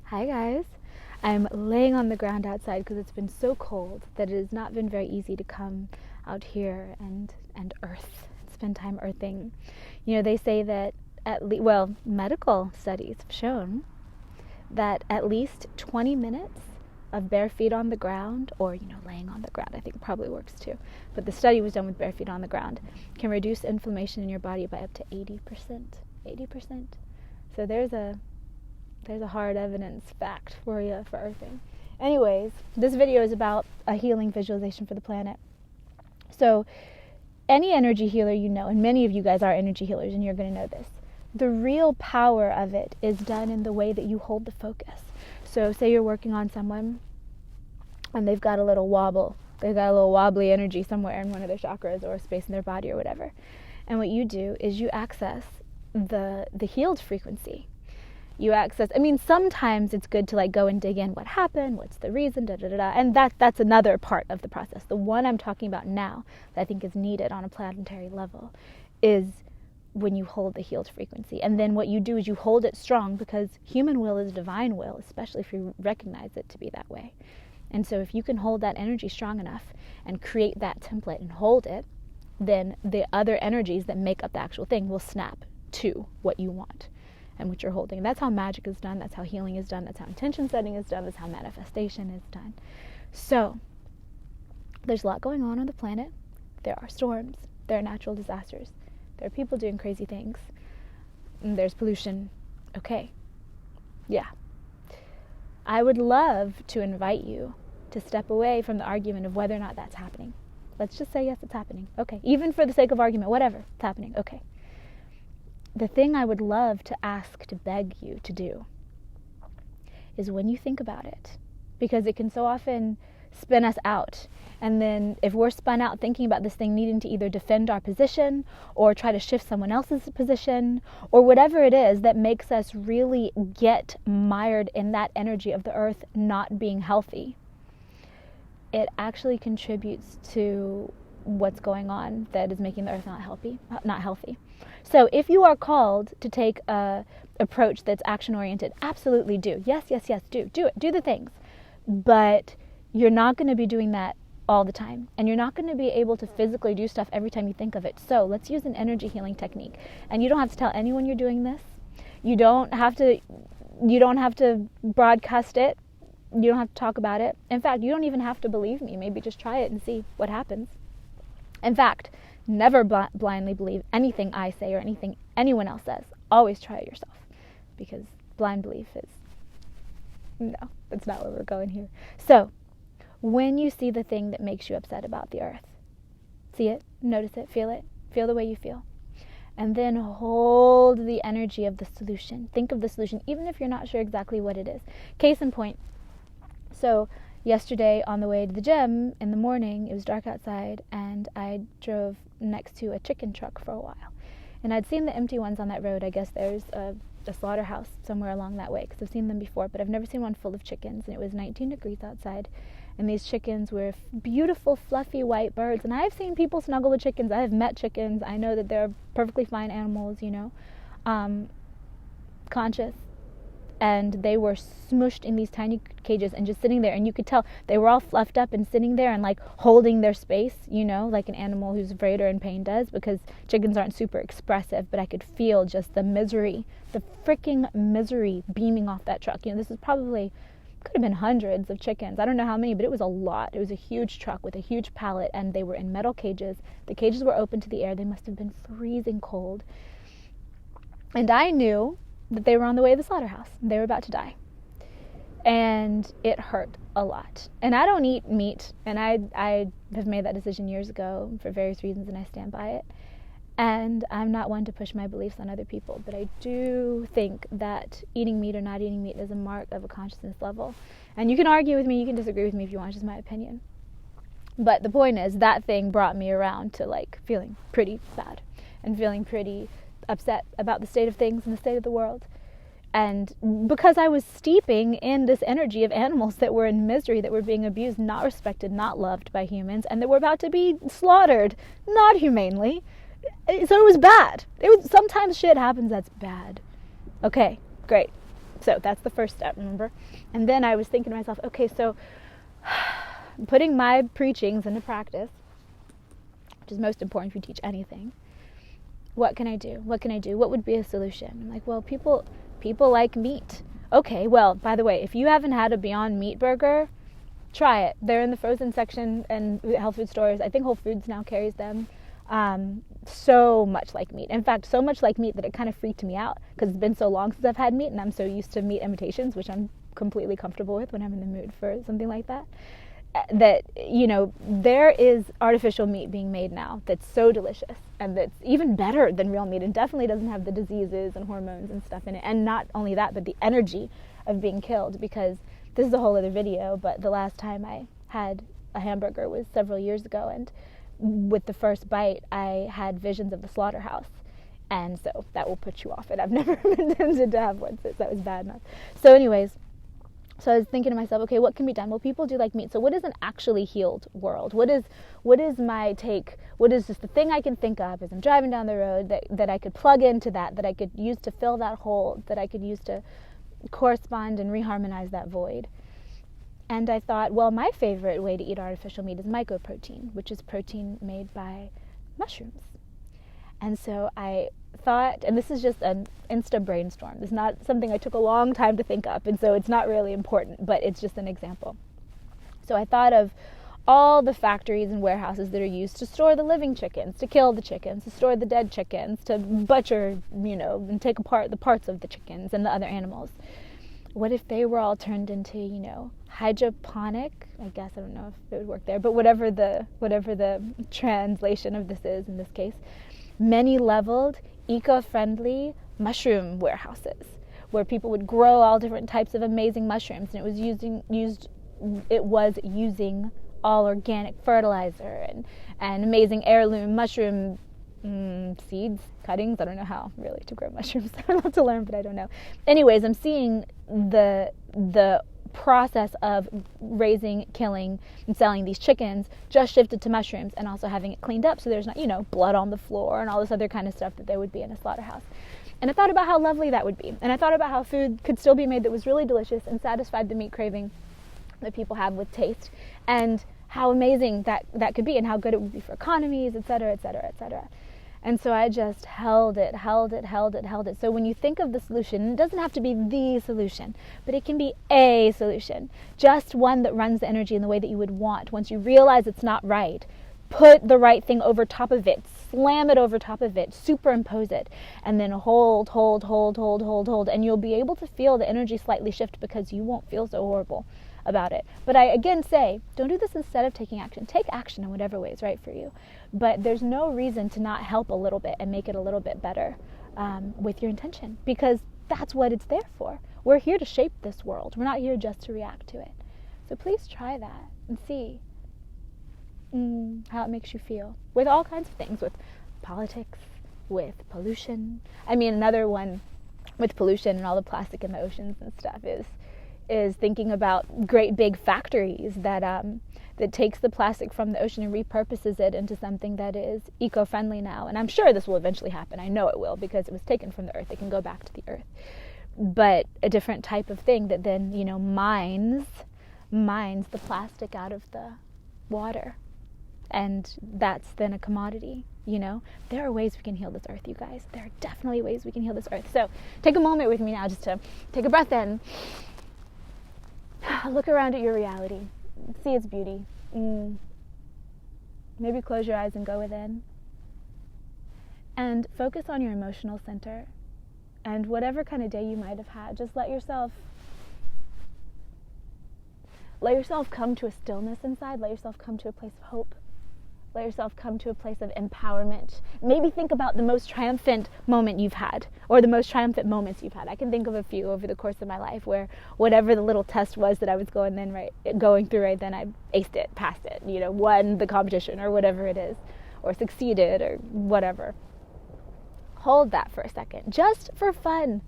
Hi guys. I'm laying on the ground outside because it's been so cold that it has not been very easy to come out here and earth, spend time earthing. You know, they say that medical studies have shown that at least 20 minutes of bare feet on the ground, or laying on the ground, I think probably works too, but the study was done with bare feet on the ground, can reduce inflammation in your body by up to 80%. So there's a hard evidence fact for you for earthing. Anyways, this video is about a healing visualization for the planet. So any energy healer you know, and many of you guys are energy healers and you're going to know this, the real power of it is done in the way that you hold the focus. So say you're working on someone and they've got a little wobble. They've got a little wobbly energy somewhere in one of their chakras or a space in their body or whatever. And what you do is you access the healed frequency. You access, sometimes it's good to go and dig in what happened, what's the reason, and that's another part of the process. The one I'm talking about now that I think is needed on a planetary level is when you hold the healed frequency. And then what you do is you hold it strong, because human will is divine will, especially if you recognize it to be that way. And so if you can hold that energy strong enough and create that template and hold it, then the other energies that make up the actual thing will snap to what you want and what you're holding. That's how magic is done. That's how healing is done. That's how intention setting is done. That's how manifestation is done. So there's a lot going on the planet. There are storms. There are natural disasters. There are people doing crazy things. And there's pollution. Okay. Yeah. I would love to invite you to step away from the argument of whether or not that's happening. Let's just say yes, it's happening. Okay. Even for the sake of argument, whatever, it's happening. Okay. The thing I would love to ask, to beg you to do, is when you think about it, because it can so often spin us out. And then if we're spun out thinking about this thing needing to either defend our position or try to shift someone else's position or whatever it is that makes us really get mired in that energy of the earth not being healthy, it actually contributes to what's going on that is making the earth not healthy. So if you are called to take a approach that's action-oriented, absolutely do. Yes, do it. Do the things. But you're not going to be doing that all the time. And you're not going to be able to physically do stuff every time you think of it. So let's use an energy healing technique. And you don't have to tell anyone you're doing this. You don't have to broadcast it. You don't have to talk about it. In fact, you don't even have to believe me. Maybe just try it and see what happens. In fact, never blindly believe anything I say or anything anyone else says. Always try it yourself, because blind belief is, no, that's not where we're going here. So, when you see the thing that makes you upset about the earth, see it, notice it, feel the way you feel. And then hold the energy of the solution. Think of the solution, even if you're not sure exactly what it is. Case in point, so yesterday on the way to the gym in the morning, it was dark outside, and I drove next to a chicken truck for a while. And I'd seen the empty ones on that road. I guess there's a slaughterhouse somewhere along that way, because I've seen them before, but I've never seen one full of chickens. And it was 19 degrees outside, and these chickens were beautiful, fluffy white birds. And I've seen people snuggle with chickens. I have met chickens. I know that they're perfectly fine animals, conscious. And they were smushed in these tiny cages and just sitting there, and you could tell they were all fluffed up and sitting there and holding their space, like an animal who's afraid or in pain does, because chickens aren't super expressive. But I could feel just the misery, the freaking misery beaming off that truck. This is probably, could have been hundreds of chickens. I don't know how many, but it was a lot. It was a huge truck with a huge pallet, and they were in metal cages. The cages were open to the air. They must have been freezing cold. And I knew that they were on the way to the slaughterhouse. They were about to die. And it hurt a lot. And I don't eat meat. And I have made that decision years ago for various reasons, and I stand by it. And I'm not one to push my beliefs on other people. But I do think that eating meat or not eating meat is a mark of a consciousness level. And you can argue with me, you can disagree with me if you want, it's just my opinion. But the point is, that thing brought me around to feeling pretty bad and feeling pretty upset about the state of things and the state of the world. And because I was steeping in this energy of animals that were in misery, that were being abused, not respected, not loved by humans, and that were about to be slaughtered, not humanely. So it was bad. Sometimes shit happens that's bad. Okay, great. So that's the first step, remember? And then I was thinking to myself, okay, so putting my preachings into practice, which is most important if you teach anything, what can I do? What can I do? What would be a solution? I'm like, well, people like meat. Okay, well, by the way, if you haven't had a Beyond Meat burger, try it. They're in the frozen section and health food stores. I think Whole Foods now carries them. So much like meat. In fact, so much like meat that it kind of freaked me out because it's been so long since I've had meat, and I'm so used to meat imitations, which I'm completely comfortable with when I'm in the mood for something like that. That, you know, there is artificial meat being made now that's so delicious and that's even better than real meat and definitely doesn't have the diseases and hormones and stuff in it. And not only that, but the energy of being killed, because this is a whole other video, but the last time I had a hamburger was several years ago, and with the first bite I had visions of the slaughterhouse, and so that will put you off it. I've never been tempted to have one since that was bad enough. So anyways, so I was thinking to myself, okay, what can be done? Well, people do like meat. So what is an actually healed world? What is my take? What is just the thing I can think of as I'm driving down the road that I could plug into that I could use to fill that hole, that I could use to correspond and reharmonize that void? And I thought, well, my favorite way to eat artificial meat is mycoprotein, which is protein made by mushrooms. And so I thought, and this is just an insta brainstorm. This is not something I took a long time to think up, and so it's not really important, but it's just an example. So I thought of all the factories and warehouses that are used to store the living chickens, to kill the chickens, to store the dead chickens, to butcher, you know, and take apart the parts of the chickens and the other animals. What if they were all turned into, you know, hydroponic? I guess I don't know if it would work there, but whatever the translation of this is in this case, many-leveled, eco-friendly mushroom warehouses where people would grow all different types of amazing mushrooms, and it was using all organic fertilizer and amazing heirloom mushroom seeds, cuttings. I don't know how really to grow mushrooms. I'd love to learn, but I don't know. Anyways, I'm seeing the process of raising, killing, and selling these chickens just shifted to mushrooms, and also having it cleaned up so there's not, you know, blood on the floor and all this other kind of stuff that there would be in a slaughterhouse. And I thought about how lovely that would be. And I thought about how food could still be made that was really delicious and satisfied the meat craving that people have with taste, and how amazing that could be, and how good it would be for economies, et cetera, et cetera, et cetera. And so I just held it. So when you think of the solution, it doesn't have to be the solution, but it can be a solution. Just one that runs the energy in the way that you would want. Once you realize it's not right, put the right thing over top of it, slam it over top of it, superimpose it, and then hold, and you'll be able to feel the energy slightly shift because you won't feel so horrible about it. But I again say, don't do this instead of taking action. Take action in whatever way is right for you. But there's no reason to not help a little bit and make it a little bit better with your intention, because that's what it's there for. We're here to shape this world. We're not here just to react to it. So please try that and see how it makes you feel with all kinds of things, with politics, with pollution. I mean, another one with pollution and all the plastic in the oceans and stuff is thinking about great big factories that takes the plastic from the ocean and repurposes it into something that is eco-friendly now. And I'm sure this will eventually happen. I know it will, because it was taken from the earth. It can go back to the earth. But a different type of thing that then, you know, mines the plastic out of the water. And that's then a commodity, you know. There are ways we can heal this earth, you guys. There are definitely ways we can heal this earth. So take a moment with me now just to take a breath in. Look around at your reality. See its beauty. Maybe close your eyes and go within. And focus on your emotional center. And whatever kind of day you might have had, just let yourself come to a stillness inside. Let yourself come to a place of hope. Let yourself come to a place of empowerment. Maybe think about the most triumphant moment you've had, or the most triumphant moments you've had. I can think of a few over the course of my life where whatever the little test was that I was going through right then, I aced it, passed it, you know, won the competition or whatever it is, or succeeded or whatever. Hold that for a second, just for fun.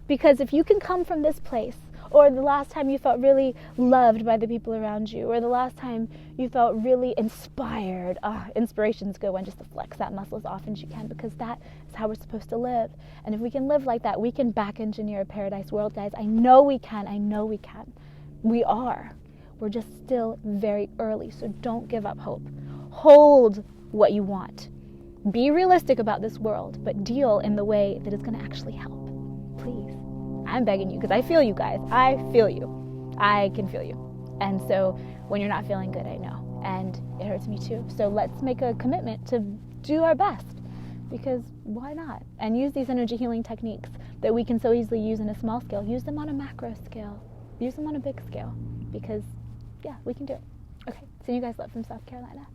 Because if you can come from this place, or the last time you felt really loved by the people around you, or the last time you felt really inspired. Inspiration's good one, just to flex that muscle as often as you can, because that is how we're supposed to live. And if we can live like that, we can back engineer a paradise world, guys. I know we can. I know we can. We are. We're just still very early, so don't give up hope. Hold what you want. Be realistic about this world, but deal in the way that is going to actually help. Please. I'm begging you, because I feel you guys. I feel you. I can feel you. And so when you're not feeling good, I know. And it hurts me too. So let's make a commitment to do our best, because why not? And use these energy healing techniques that we can so easily use in a small scale. Use them on a macro scale. Use them on a big scale, because, yeah, we can do it. Okay, so you guys love from South Carolina.